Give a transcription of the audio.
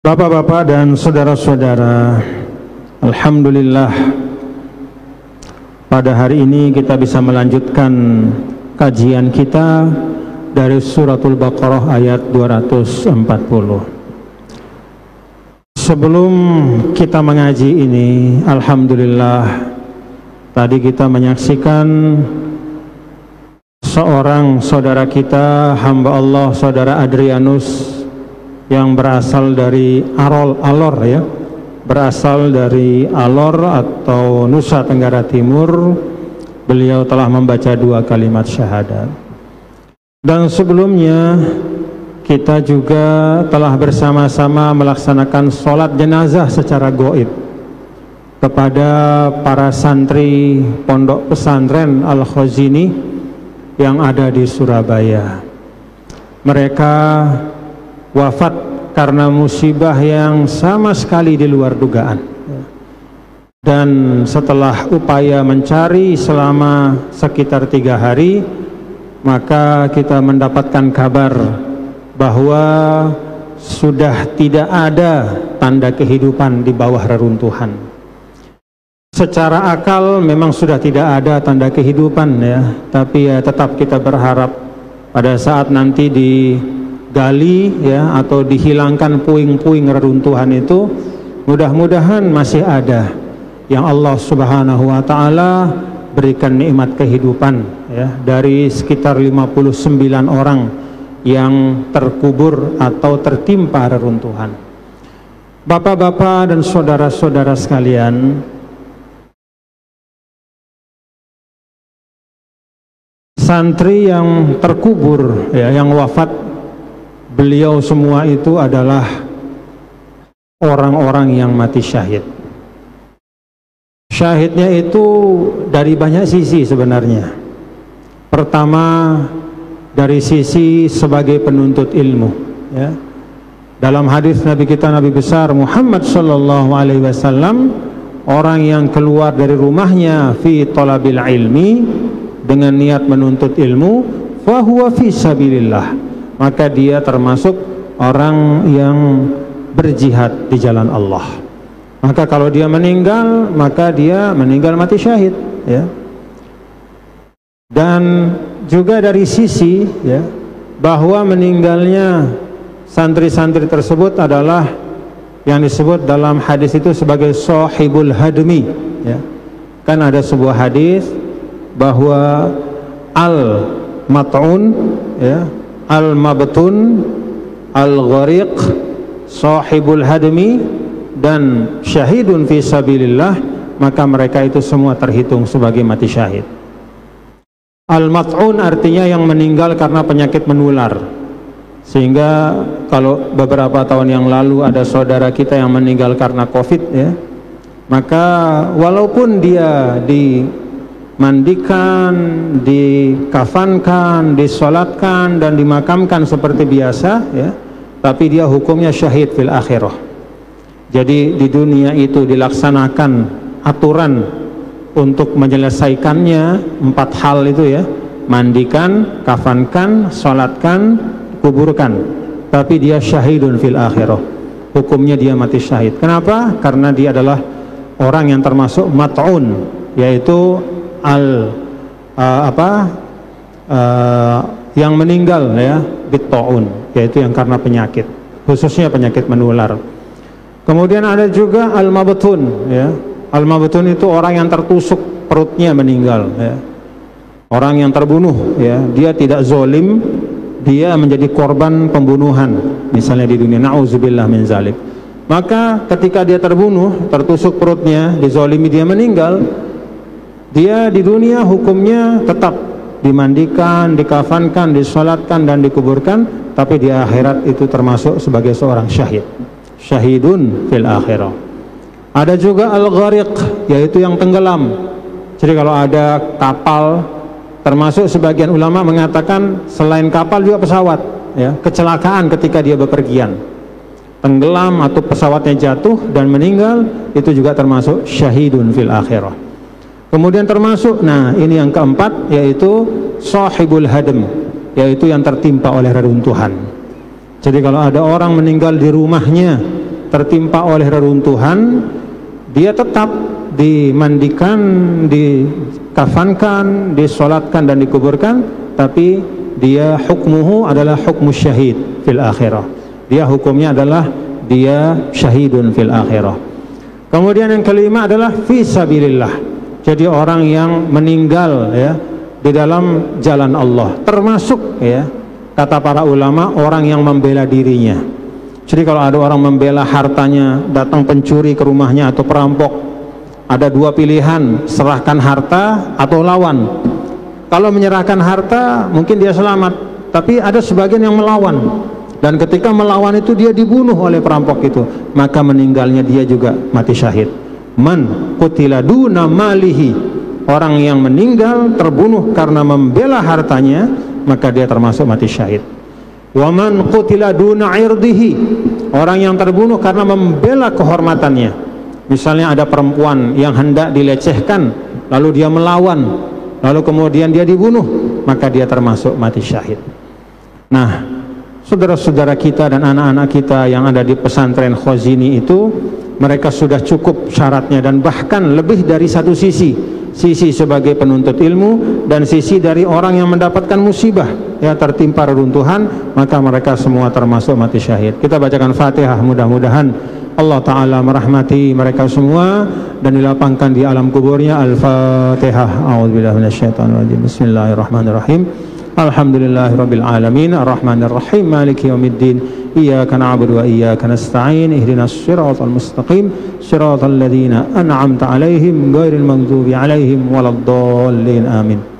Bapak-bapak dan saudara-saudara, alhamdulillah pada hari ini kita bisa melanjutkan kajian kita dari suratul Baqarah ayat 240. Sebelum kita mengaji ini, alhamdulillah tadi kita menyaksikan seorang saudara kita, hamba Allah, saudara Adrianus, yang berasal dari Alor ya, berasal dari Alor atau Nusa Tenggara Timur. Beliau telah membaca 2 kalimat syahadat. Dan sebelumnya kita juga telah bersama-sama melaksanakan sholat jenazah secara gaib kepada para santri Pondok Pesantren Al-Khazini yang ada di Surabaya. Mereka wafat karena musibah yang sama sekali di luar dugaan. Dan setelah upaya mencari selama sekitar 3 hari, maka kita mendapatkan kabar bahwa sudah tidak ada tanda kehidupan di bawah reruntuhan. Secara akal memang sudah tidak ada tanda kehidupan ya, tapi ya tetap kita berharap pada saat nanti digali ya atau dihilangkan puing-puing reruntuhan itu, mudah-mudahan masih ada yang Allah Subhanahu wa taala berikan nikmat kehidupan ya, dari sekitar 59 orang yang terkubur atau tertimpa reruntuhan. Bapak-bapak dan saudara-saudara sekalian, santri yang terkubur ya, yang wafat, beliau semua itu adalah orang-orang yang mati syahid. Syahidnya itu dari banyak sisi sebenarnya. Pertama, dari sisi sebagai penuntut ilmu ya. Dalam hadis Nabi kita, Nabi besar Muhammad sallallahu alaihi wasallam, orang yang keluar dari rumahnya fi talabil ilmi dengan niat menuntut ilmu, fa huwa fi sabilillah, maka dia termasuk orang yang berjihad di jalan Allah. Maka kalau dia meninggal, maka dia meninggal mati syahid ya. Dan juga dari sisi ya, bahwa meninggalnya santri-santri tersebut adalah yang disebut dalam hadis itu sebagai sahibul hadmi ya. Kan ada sebuah hadis bahwa al-mat'un ya, al-mabtun, al-ghariq, sahibul hadmi dan syahidun fi sabilillah, maka mereka itu semua terhitung sebagai mati syahid. Al-mat'un artinya yang meninggal karena penyakit menular. Sehingga kalau beberapa tahun yang lalu ada saudara kita yang meninggal karena Covid ya, maka walaupun dia dimandikan, dikafankan, disolatkan dan dimakamkan seperti biasa ya, tapi dia hukumnya syahid fil akhirah. Jadi di dunia itu dilaksanakan aturan untuk menyelesaikannya 4 hal itu ya: mandikan, kafankan, sholatkan, kuburkan. Tapi dia syahidun fil akhirah, hukumnya dia mati syahid. Kenapa? Karena dia adalah orang yang termasuk mat'un, yaitu yang meninggal ya, bitta'un, yaitu yang karena penyakit, khususnya penyakit menular. Kemudian ada juga al-mabtun ya. Al-mabtun itu orang yang tertusuk perutnya meninggal ya. Orang yang terbunuh ya, dia tidak zolim, dia menjadi korban pembunuhan misalnya di dunia, na'udzubillah min zalik. Maka ketika dia terbunuh, tertusuk perutnya, dizolimi, dia meninggal, dia di dunia hukumnya tetap dimandikan, dikafankan, disolatkan dan dikuburkan, tapi di akhirat itu termasuk sebagai seorang syahid, syahidun fil akhirah. Ada juga al-ghariq, yaitu yang tenggelam. Jadi kalau ada kapal, termasuk sebagian ulama mengatakan selain kapal juga pesawat ya, kecelakaan ketika dia bepergian, tenggelam atau pesawatnya jatuh dan meninggal, itu juga termasuk syahidun fil akhirah. Kemudian termasuk, nah ini yang keempat, yaitu sahibul hadm, yaitu yang tertimpa oleh reruntuhan. Jadi kalau ada orang meninggal di rumahnya tertimpa oleh reruntuhan, dia tetap dimandikan, dikafankan, disolatkan dan dikuburkan, tapi dia hukmuhu adalah hukmu syahid fil akhirah. Dia hukumnya adalah dia syahidun fil akhirah. Kemudian yang kelima adalah fi sabilillah. Jadi orang yang meninggal ya di dalam jalan Allah, termasuk ya kata para ulama orang yang membela dirinya. Jadi kalau ada orang membela hartanya, datang pencuri ke rumahnya atau perampok, ada dua pilihan, serahkan harta atau lawan. Kalau menyerahkan harta mungkin dia selamat, tapi ada sebagian yang melawan, dan ketika melawan itu dia dibunuh oleh perampok itu, maka meninggalnya dia juga mati syahid. Man qutila duna malihi, orang yang meninggal terbunuh karena membela hartanya, maka dia termasuk mati syahid. Wa man qutila duna irdihi, orang yang terbunuh karena membela kehormatannya. Misalnya ada perempuan yang hendak dilecehkan, lalu dia melawan, lalu kemudian dia dibunuh, maka dia termasuk mati syahid. Nah, saudara-saudara kita dan anak-anak kita yang ada di pesantren Khazini itu, mereka sudah cukup syaratnya, dan bahkan lebih dari satu sisi. Sisi sebagai penuntut ilmu dan sisi dari orang yang mendapatkan musibah, ya tertimpa reruntuhan, maka mereka semua termasuk mati syahid. Kita bacakan Fatihah, mudah-mudahan Allah Ta'ala merahmati mereka semua dan dilapangkan di alam kuburnya. Al-Fatihah. A'udzubillahi minasyaitonirrajim. Bismillahirrahmanirrahim. Alhamdulillahirabbil alamin, arrahmanir rahim, maliki yaumiddin. Iyyaka na'budu wa iyyaka nasta'in. Ihdinas siratal mustaqim, siratal ladzina an'amta 'alaihim ghairil maghdubi 'alaihim waladdallin. Amin.